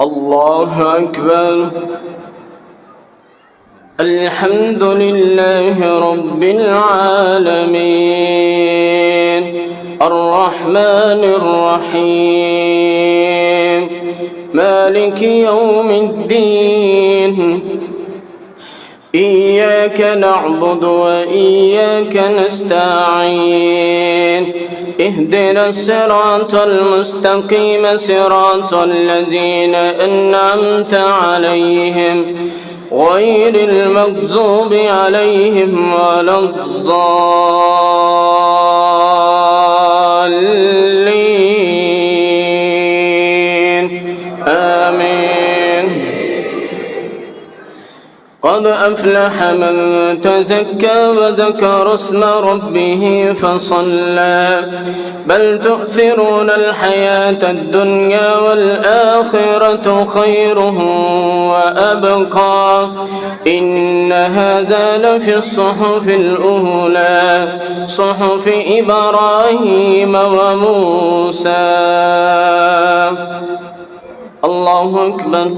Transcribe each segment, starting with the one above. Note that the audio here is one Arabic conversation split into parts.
الله أكبر. الحمد لله رب العالمين الرحمن الرحيم مالك يوم الدين إياك نعبد وإياك نستعين اهدنا الصراط المستقيم صراط الذين أنعمت عليهم غير المغضوب عليهم ولا الضالين آمين. قد أفلح من تزكى وذكر اسم ربه فصلى بل تؤثرون الحياة الدنيا والآخرة خير وأبقى إن هذا لفي الصحف الأولى صحف إبراهيم وموسى. الله أكبر.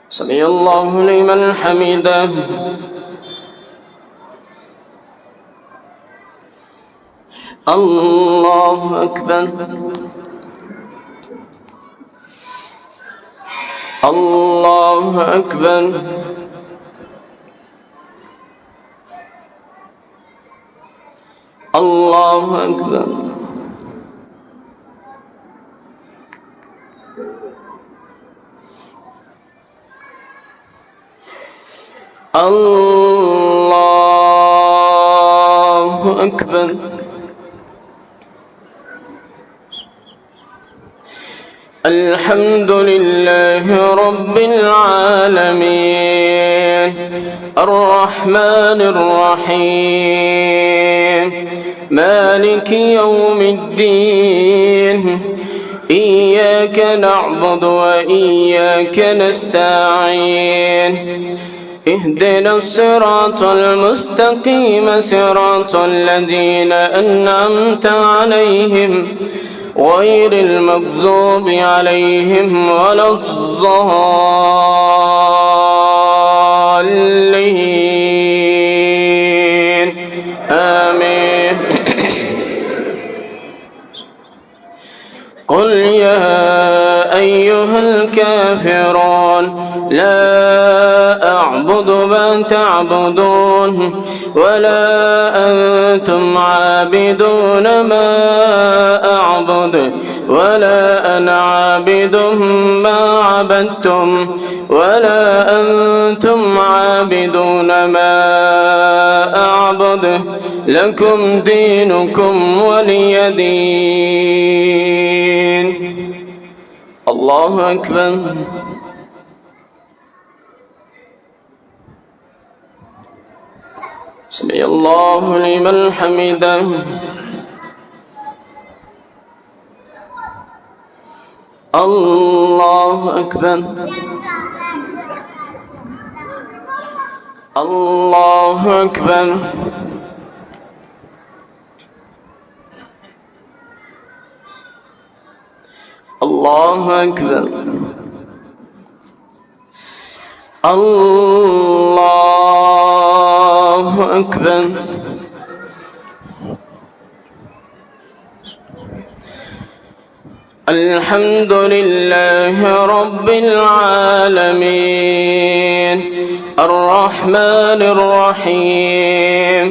سمع الله لمن حمده. الله أكبر. الله أكبر. الله أكبر. الله أكبر. الحمد لله رب العالمين الرحمن الرحيم مالك يوم الدين إياك نعبد وإياك نستعين اهدنا الصراط المستقيم صراط الذين أنعمت عليهم غير المغضوب عليهم ولا الضالين آمين. قل يا أيها الكافرون لا أعبد ما تعبدون ولا أنتم عابدون ما أعبد ولا أنا عابد ما عبدتم ولا أنتم عابدون ما أعبد لكم دينكم ولي دين. الله أكبر. سمع الله لمن حمده. الله أكبر. الله أكبر. الله أكبر. الله أكبر. الحمد لله رب العالمين الرحمن الرحيم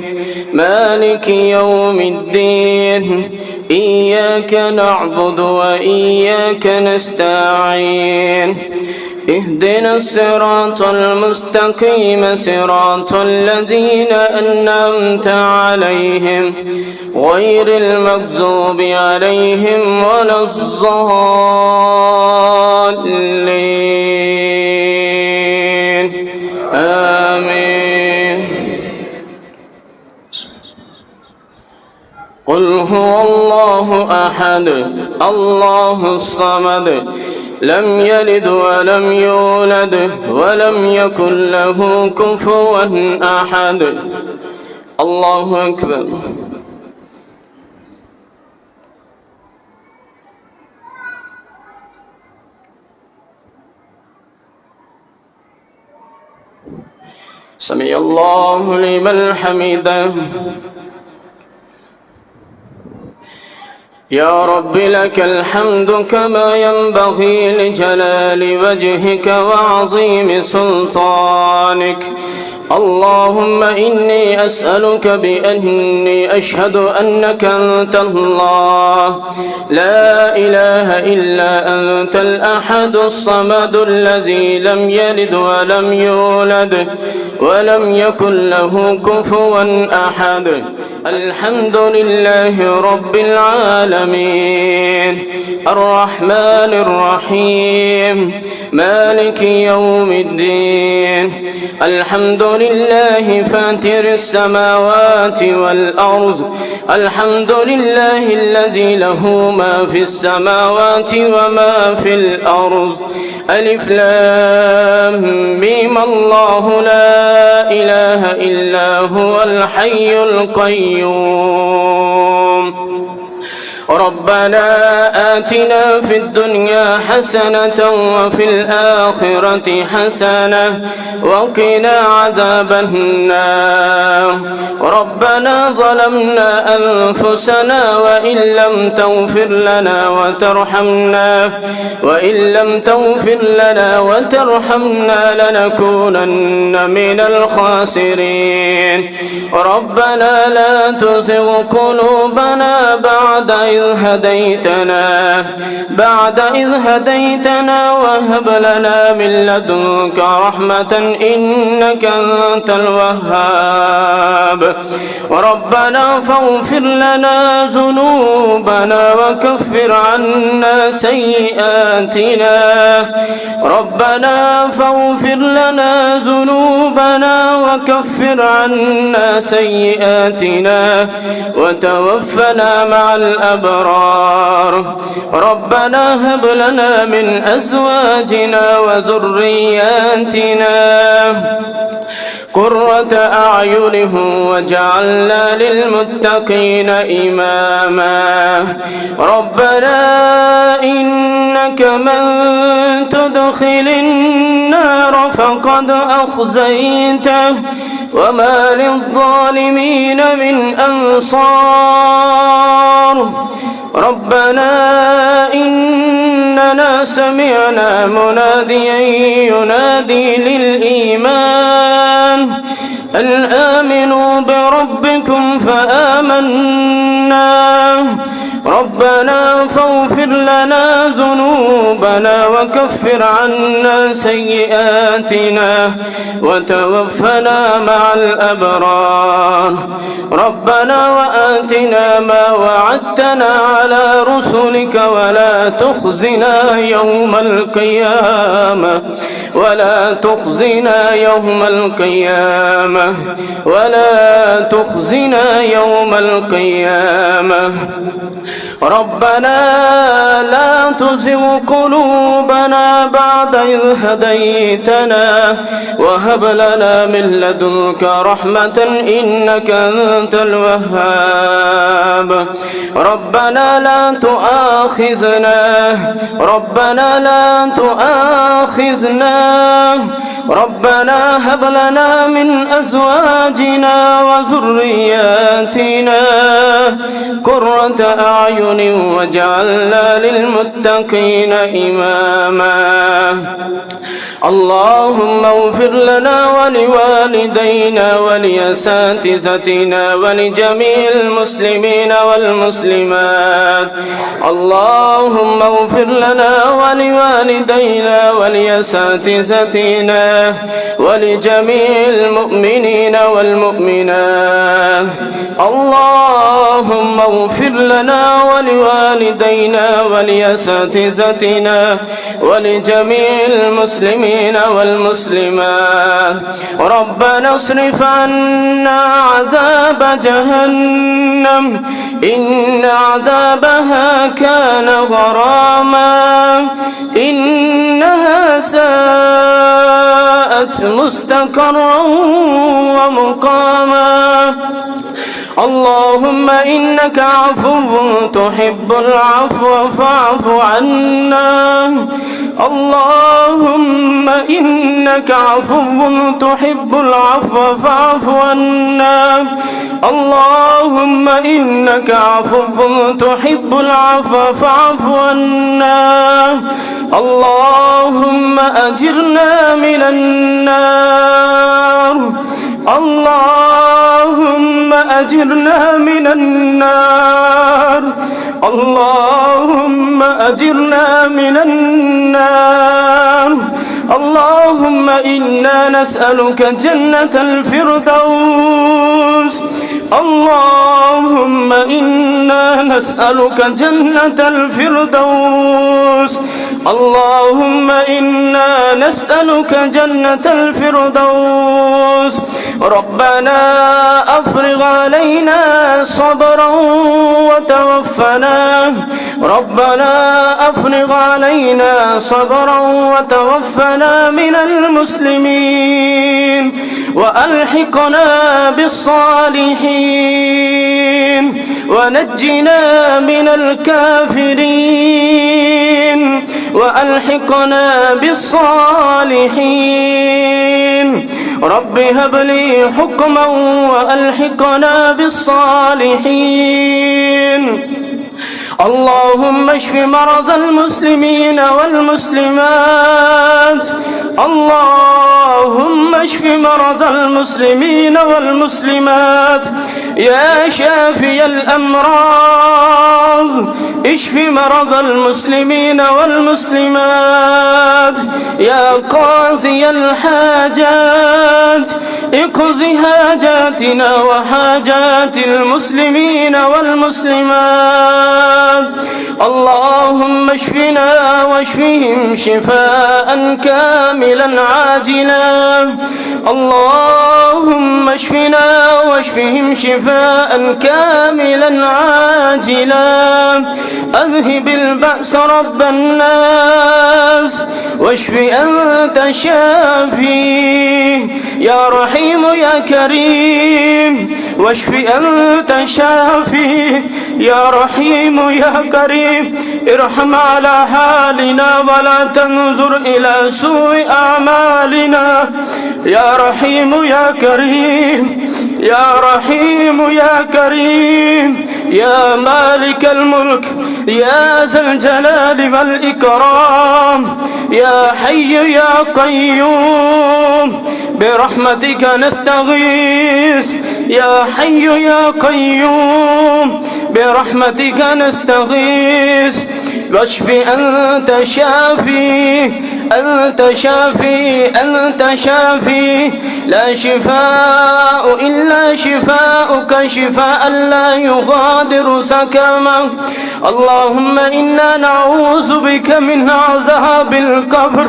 مالك يوم الدين إياك نعبد وإياك نستعين اهدنا الصراط المستقيم صراط الذين أنعمت عليهم غير المغضوب عليهم ولا الضالين آمين. قل هو الله أحد الله الصمد لم يلد ولم يولد ولم يكن له كفوا أحد. الله أكبر. سمع الله لمن حمده. يا رب لك الحمد كما ينبغي لجلال وجهك وعظيم سلطانك. اللهم إني أسألك بأني أشهد أنك أنت الله لا إله إلا أنت الأحد الصمد الذي لم يلد ولم يولد ولم يكن له كفوا أحد. الحمد لله رب العالمين الرحمن الرحيم مالك يوم الدين. الحمد لله فاتر السماوات والأرض. الحمد لله الذي له ما في السماوات وما في الأرض. ألف لام ميم الله لا إله إلا هو الحي القيوم. ربنا آتنا في الدنيا حسنة وفي الآخرة حسنة وقنا عذاب النار. ربنا ظلمنا أنفسنا وإن لم تغفر لنا وترحمنا لنكونن من الخاسرين. ربنا لا تزغ قلوبنا بعد إذ هديتنا وهب لنا من لدنك رحمة إنك أنت الوهاب. ربنا فاغفر لنا ذنوبنا وكفر عنا سيئاتنا. ربنا فاغفر لنا ذنوبنا وكفر عنا سيئاتنا وتوفنا مع الأبرار. ربنا هب لنا من أزواجنا وذرياتنا قرة أعين واجعلنا للمتقين إماما. ربنا إنك من تدخل النار فقد أخزيته وما للظالمين من أنصار. ربنا إننا سمعنا مناديا ينادي للإيمان أن آمنوا بربكم فآمنا. ربنا فاغفر لنا ذنوبنا وكفر عنا سيئاتنا وتوفنا مع الأبرار. ربنا وآتنا ما وعدتنا على رسلك ولا تخزنا يوم القيامة ولا تخزنا يوم القيامة. ربنا لا تزغ قلوبنا بعد إذ هديتنا وهب لنا من لدنك رحمة إنك أنت الوهاب. ربنا لا تؤاخذنا ربنا هب لنا من أزواجنا وذرياتنا قرة أعين واجعلنا للمتقين إماما. اللهم اغفر لنا ولوالدينا ولأساتذتنا ولجميع المسلمين والمسلمات. اللهم اغفر لنا ولوالدينا ولأساتذتنا ولجميع المؤمنين والمؤمنات. اللهم اغفر لنا ولوالدينا ولأساتذتنا ولجميع المسلمين والمسلمات. ربنا اصرف عنا عذاب جهنم إن عذابها كان غراما إنها ساءت مستقرا ومقاما. اللهم إنك عفو تحب العفو فاعف عنا. اللهم إنك عفو تحب العفو فاعف عنا. اللهم إنك عفو تحب العفو فاعف عنا. اللهم أجرنا من النار. اللهم أجرنا من النار. اللهم أجرنا من النار. اللهم إنا نسألك جنة الفردوس. اللهم إنا نسألك جنة الفردوس. اللهم إنا نسألك جنة الفردوس. ربنا أفرغ علينا صبرا وتوفنا. ربنا أفرغ علينا صبرا وتوفنا من المسلمين وألحقنا بالصالحين ونجنا من الكافرين وألحقنا بالصالحين. رب هب لي حكما وألحقنا بالصالحين. اللهم اشف مرضى المسلمين والمسلمات. اللهم اشف مرضى المسلمين والمسلمات يا شافي الأمراض. اشف مرضى المسلمين والمسلمات يا قاضي الحاجات. اقض حاجاتنا وحاجات المسلمين والمسلمات. اللهم اشفنا واشفهم شفاء كاملا عاجلا. اللهم اشفنا واشفهم شفاء كاملا عاجلا. اذهب البأس رب الناس واشف أنت شافي يا رحيم يا كريم. واشف أنت شافي يا رحيم يا كريم. ارحم على حالنا ولا تنظر إلى سوء أعمالنا يا رحيم يا كريم. يا رحيم يا كريم يا مالك الملك يا ذا الجلال والإكرام يا حي يا قيوم برحمتك نستغيث. يا حي يا قيوم برحمتك نستغيث. واشف أنت شافي. أنت شافي أنت شافي. لا شفاء إلا شفاءك شفاء لا يغادر سقما. اللهم إنا نعوذ بك من عذاب القبر.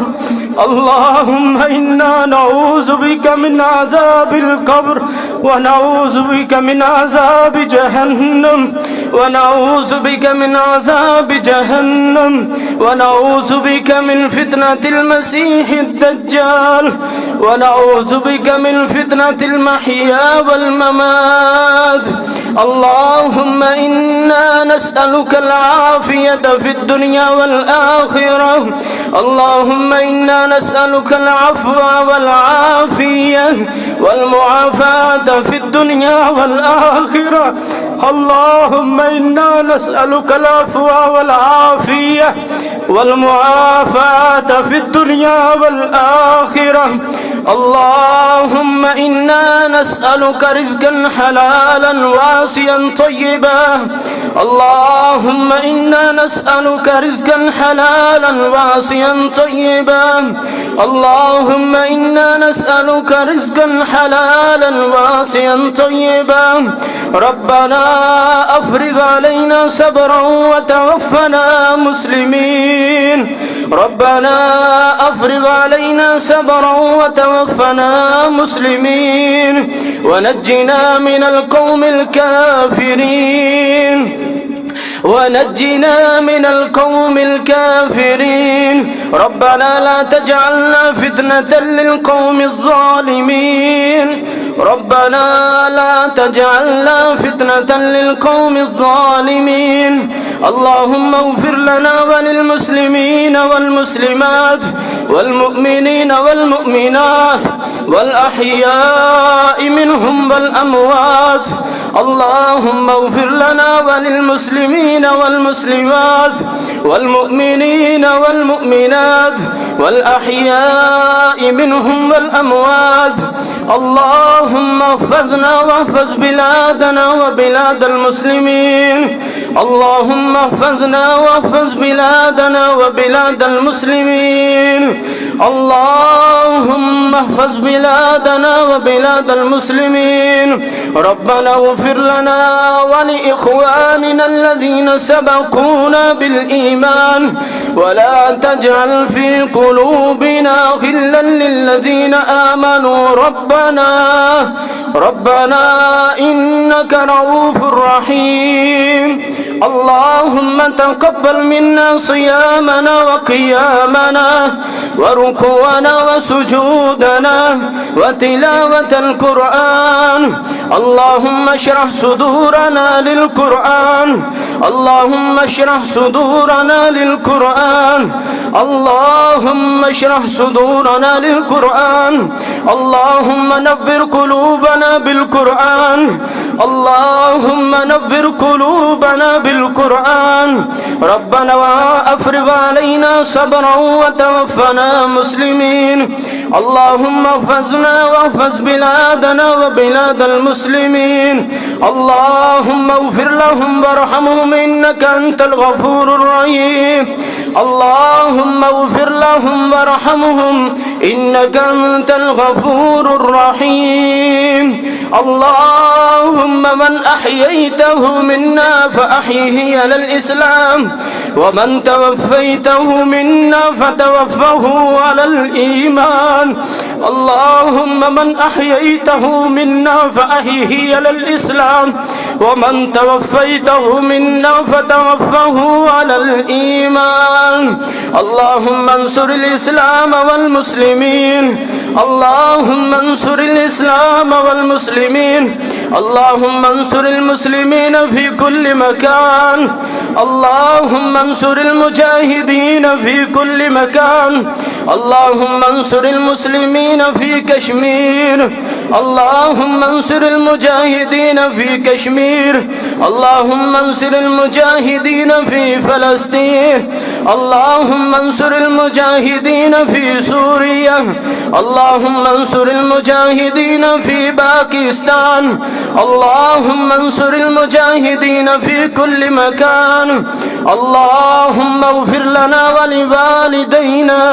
اللهم إنا نعوذ بك من عذاب القبر ونعوذ بك من عذاب جهنم ونعوذ بك من عذاب جهنم ونعوذ بك من فتنة المسيح الدجال ونعوذ بك من فتنة المحيا والممات. اللهم إنا نسألك العافية في الدنيا والآخرة. اللهم إنا نسألك العفو والعافية والمعافاة في الدنيا والآخرة. اللهم إنا نسألك العفو والعافية والمعافاة في الدنيا والآخرة. اللهم إنا نسألك رزقا حلالا واسعا طيبا. اللهم إنا نسألك رزقا حلالا واسعا طيبا. اللهم إنا نسألك رزقا حلالا واسعا طيبا. ربنا أفرغ علينا صبرا وتوفنا مسلمين. ربنا أفرغ علينا صبرا وتوفنا مسلمين ونجنا من القوم الكافرين. ونجنا من القوم الكافرين. ربنا لا تجعلنا فتنة للقوم الظالمين. ربنا لا تجعلنا فتنة للقوم الظالمين. اللهم اغفر لنا وللمسلمين والمسلمات والمؤمنين والمؤمنات والأحياء منهم والأموات. اللهم اغفر لنا وللمسلمين والمسلمات والمؤمنين والمؤمنات والأحياء منهم والأموات. اللهم احفظنا واحفظ بلادنا وبلاد المسلمين. اللهم احفظنا واحفظ بلادنا وبلاد المسلمين. اللهم احفظ بلادنا وبلاد المسلمين. ربنا اغفر لنا ولإخواننا الذين سبقونا بالإيمان ولا تجعل في قلوبنا غلا للذين آمنوا ربنا إنك رؤوف رحيم. اللهم تقبل منا صيامنا وقيامنا وركوعنا وسجودنا وتلاوة القرآن. اللهم اشرح صدورنا للقرآن. اللهم اشرح صدورنا للقرآن. اللهم اشرح صدورنا للقرآن. اللهم نور قلوبنا بالقرآن. اللهم نور قلوبنا بالقرآن. ربنا وافرغ علينا صبرا وتوفنا مسلمين. اللهم احفظنا واحفظ بلادنا وبلاد المسلمين. اللهم اغفر لهم وارحمهم إنك أنت الغفور الرحيم. اللهم اغفر لهم وارحمهم إنك أنت الغفور الرحيم. اللهم من أحييته منا فأحيه على الإسلام ومن توفيته منا فتوفه على الإيمان. اللهم من أحييته منا فأحيه على الإسلام ومن توفيته منا فتوفه على الإيمان. اللهم انصر الإسلام والمسلمين. اللهم انصر الإسلام والمسلمين. اللهم انصر المسلمين في كل مكان. اللهم انصر المجاهدين في كل مكان. اللهم انصر المسلمين في كشمير. اللهم انصر المجاهدين في كشمير. اللهم انصر المجاهدين في فلسطين. اللهم انصر المجاهدين في سوريا. اللهم انصر المجاهدين في باكستان. اللهم انصر المجاهدين في كل مكان. اللهم اغفر لنا ولوالدينا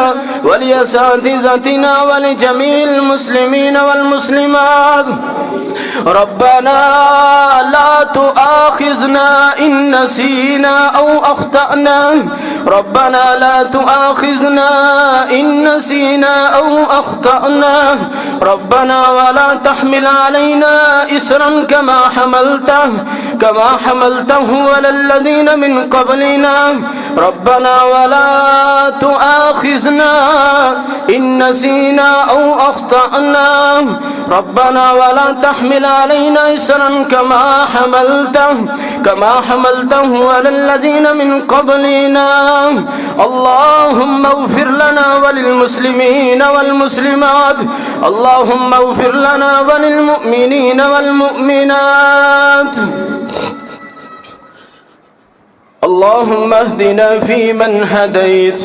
ولأساتذتنا ولجميع المسلمين والمسلمات. ربنا لا تؤاخذنا إن نسينا أو أخطأنا. ربنا لا تؤاخذنا إن نسينا أو أخطأنا. ربنا ولا تحمل علينا إسرا كما حملته على الذين من قبلنا. ربنا ولا تؤاخذنا إن نسينا أو أخطأنا. ربنا ولا تحمل علينا إسرا كما حملته على الذين من قبلنا. اللهم اغفر لنا وللمسلمين والمسلمات. اللهم اغفر لنا وللمؤمنين والمؤمنات. اللهم اهدنا فيمن هديت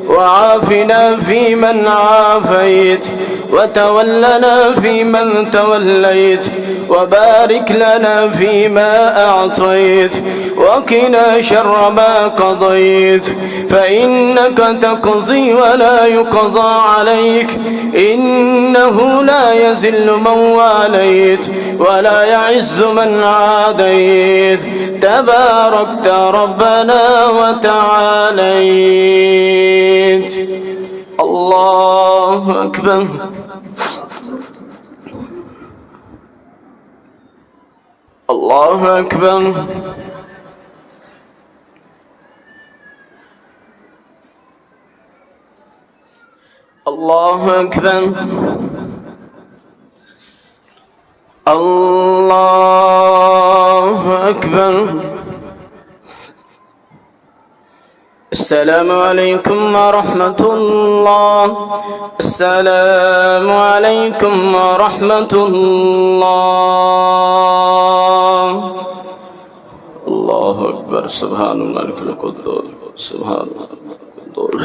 وعافنا فيمن عافيت وتولنا فيمن توليت وبارك لنا فيما أعطيت وقنا شر ما قضيت فإنك تقضي ولا يقضى عليك إنه لا يذل من واليت ولا يعز من عاديت تباركت ربنا وتعاليت. الله أكبر. الله أكبر. الله أكبر. الله أكبر. السلام عليكم ورحمة الله. السلام عليكم ورحمة الله. الله أكبر. سبحان الملك القدوس. سبحان الله القدوس.